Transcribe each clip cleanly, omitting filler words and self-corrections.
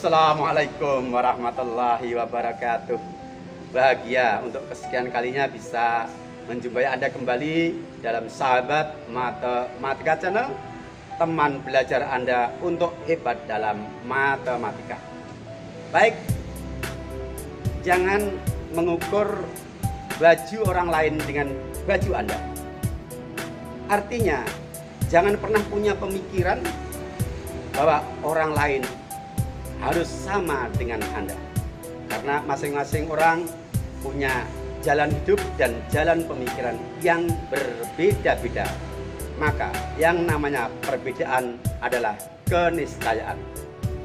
Assalamualaikum warahmatullahi wabarakatuh. Bahagia untuk kesekian kalinya bisa menjumpai Anda kembali dalam Sahabat Matematika Channel, teman belajar Anda untuk hebat dalam matematika. Baik, jangan mengukur baju orang lain dengan baju Anda. Artinya, jangan pernah punya pemikiran bahwa orang lain harus sama dengan Anda, karena masing-masing orang punya jalan hidup dan jalan pemikiran yang berbeda-beda. Maka yang namanya perbedaan adalah keniscayaan.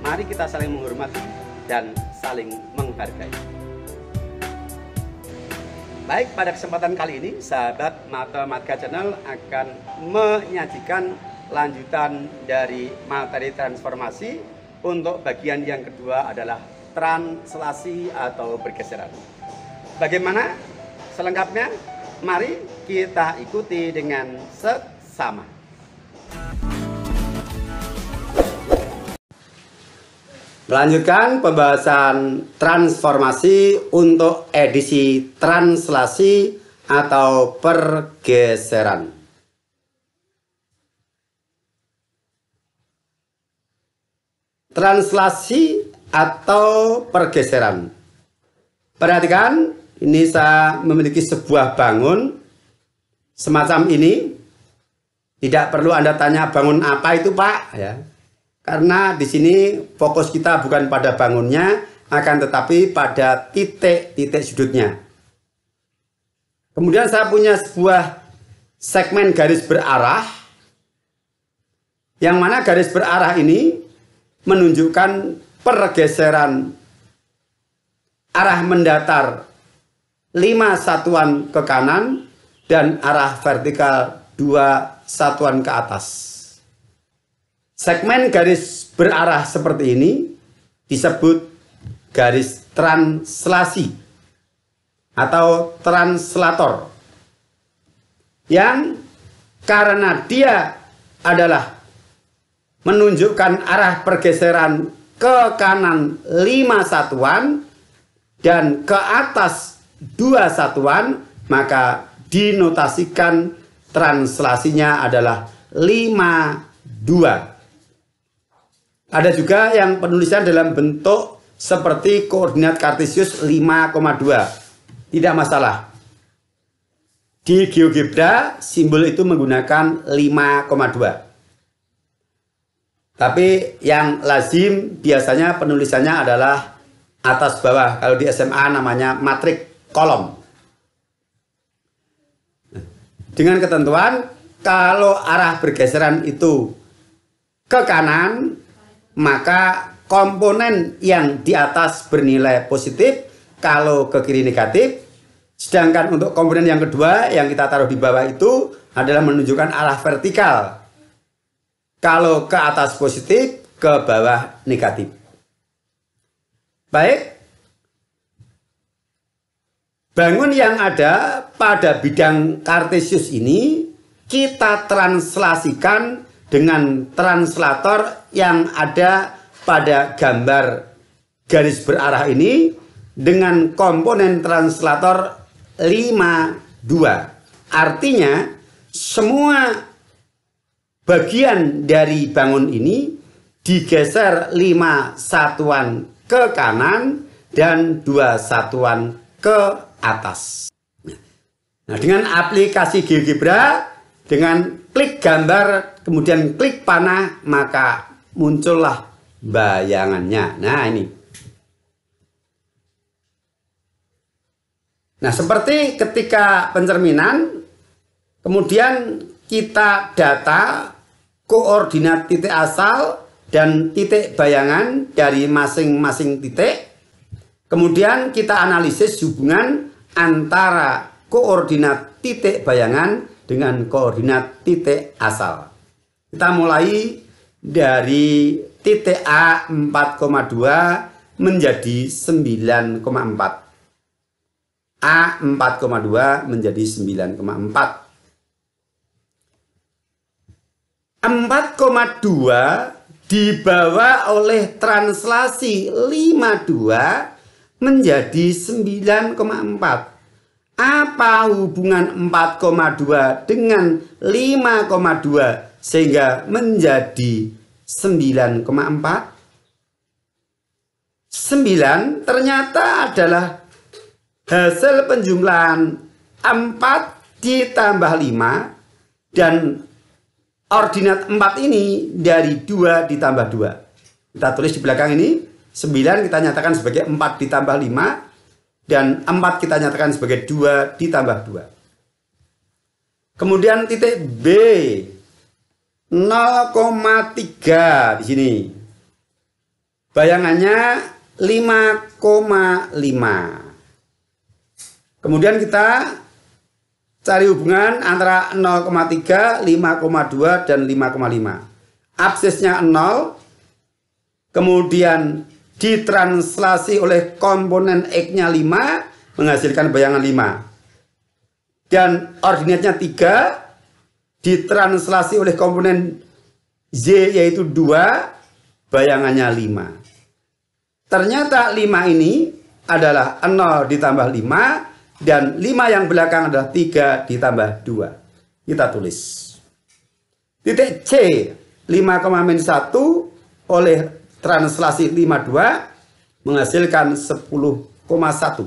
Mari kita saling menghormati dan saling menghargai. Baik, pada kesempatan kali ini Sahabat Matematika Channel akan menyajikan lanjutan dari materi transformasi. Untuk bagian yang kedua adalah translasi atau pergeseran. Bagaimana selengkapnya? Mari kita ikuti dengan seksama. Melanjutkan pembahasan transformasi untuk edisi translasi atau pergeseran. Translasi atau pergeseran. Perhatikan, ini saya memiliki sebuah bangun semacam ini. Tidak perlu Anda tanya bangun apa itu, Pak, ya. Karena di sini fokus kita bukan pada bangunnya, akan tetapi pada titik-titik sudutnya. Kemudian saya punya sebuah segmen garis berarah, yang mana garis berarah ini menunjukkan pergeseran arah mendatar 5 satuan ke kanan dan arah vertikal 2 satuan ke atas. Segmen garis berarah seperti ini disebut garis translasi atau translator, yang karena dia adalah menunjukkan arah pergeseran ke kanan 5 satuan dan ke atas 2 satuan, maka dinotasikan translasinya adalah 52. Ada juga yang penulisan dalam bentuk seperti koordinat kartesius 5,2. Tidak masalah. Di GeoGebra simbol itu menggunakan 5,2. Tapi yang lazim biasanya penulisannya adalah atas bawah. Kalau di SMA namanya matrik kolom. Dengan ketentuan kalau arah pergeseran itu ke kanan, maka komponen yang di atas bernilai positif, kalau ke kiri negatif. Sedangkan untuk komponen yang kedua yang kita taruh di bawah itu adalah menunjukkan arah vertikal. Kalau ke atas positif, ke bawah negatif. Baik. Bangun yang ada pada bidang kartesius ini kita translasikan dengan translator yang ada pada gambar garis berarah ini dengan komponen translator 52. Artinya semua bagian dari bangun ini digeser 5 satuan ke kanan dan 2 satuan ke atas. Nah, dengan aplikasi GeoGebra, dengan klik gambar, kemudian klik panah, maka muncullah bayangannya. Nah, ini. Nah, seperti ketika pencerminan, kemudian kita data koordinat titik asal dan titik bayangan dari masing-masing titik. Kemudian kita analisis hubungan antara koordinat titik bayangan dengan koordinat titik asal. Kita mulai dari titik A 4,2 menjadi 9,4. A 4,2 menjadi 9,4. 4,2 dibawa oleh translasi 52 menjadi 9,4. Apa hubungan 4,2 dengan 5,2 sehingga menjadi 9,4? 9 ternyata adalah hasil penjumlahan 4 ditambah 5 dan ordinat 4 ini dari 2 ditambah 2. Kita tulis di belakang ini 9 kita nyatakan sebagai 4 ditambah 5 dan 4 kita nyatakan sebagai 2 ditambah 2. Kemudian titik B 0,3 di sini. Bayangannya 5,5. Kemudian kita cari hubungan antara 0,3, 5,2 dan 5,5. Absisnya 0. Kemudian ditranslasi oleh komponen X-nya 5 menghasilkan bayangan 5. Dan ordinatnya 3 ditranslasi oleh komponen Z yaitu 2, bayangannya 5. Ternyata 5 ini adalah 0 ditambah 5 dan 5 yang belakang adalah 3 ditambah 2. Kita tulis. Titik C 5,-1 oleh translasi 52 menghasilkan 10,1.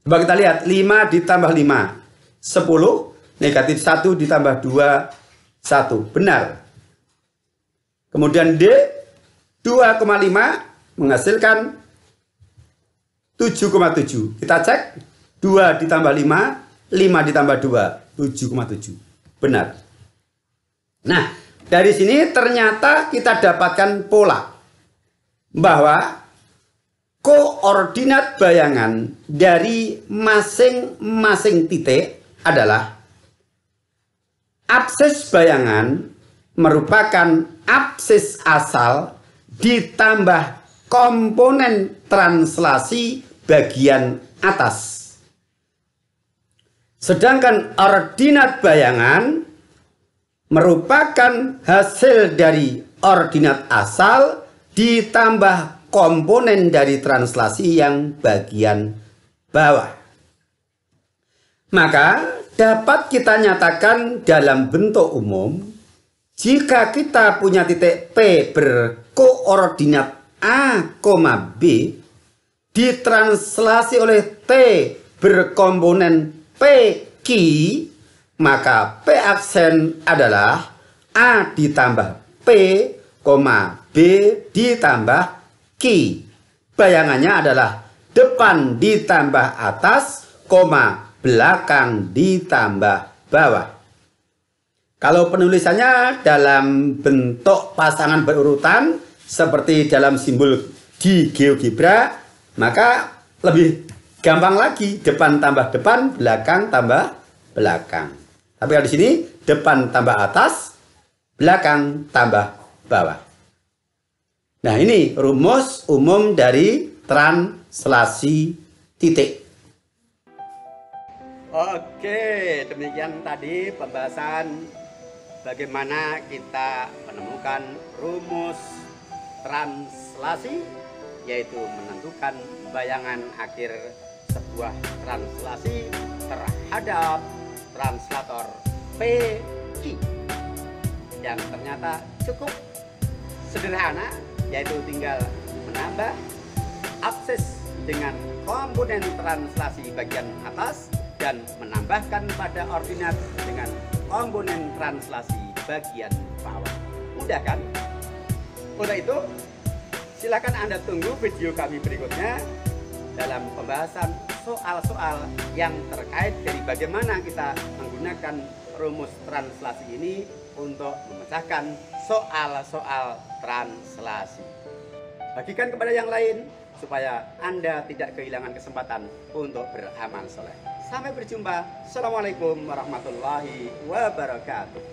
Coba kita lihat 5 ditambah 5 10, negatif 1 ditambah 2 1. Benar. Kemudian D 2,5 menghasilkan 7,7. Kita cek 2 ditambah 5, 5 ditambah 2, 7,7. Benar. Nah, dari sini ternyata kita dapatkan pola bahwa koordinat bayangan dari masing-masing titik adalah absis bayangan merupakan absis asal ditambah komponen translasi bagian atas. Sedangkan ordinat bayangan merupakan hasil dari ordinat asal ditambah komponen dari translasi yang bagian bawah. Maka dapat kita nyatakan dalam bentuk umum, jika kita punya titik P berkoordinat A, B ditranslasi oleh T berkomponen PQ, maka P aksen adalah A ditambah P, B ditambah Q. Bayangannya adalah depan ditambah atas, belakang ditambah bawah. Kalau penulisannya dalam bentuk pasangan berurutan seperti dalam simbol di GeoGebra, maka lebih gampang lagi, depan tambah depan, belakang tambah belakang. Tapi kalau di sini depan tambah atas, belakang tambah bawah. Nah, ini rumus umum dari translasi titik. Oke, demikian tadi pembahasan bagaimana kita menemukan rumus translasi, yaitu menentukan bayangan akhir sebuah translasi terhadap translator PQ yang ternyata cukup sederhana, yaitu tinggal menambah absis dengan komponen translasi bagian atas dan menambahkan pada ordinat dengan komponen translasi bagian bawah. Mudah kan? Untuk itu, silakan Anda tunggu video kami berikutnya dalam pembahasan soal-soal yang terkait dari bagaimana kita menggunakan rumus translasi ini untuk memecahkan soal-soal translasi. Bagikan kepada yang lain supaya Anda tidak kehilangan kesempatan untuk beramal soleh. Sampai berjumpa. Assalamualaikum warahmatullahi wabarakatuh.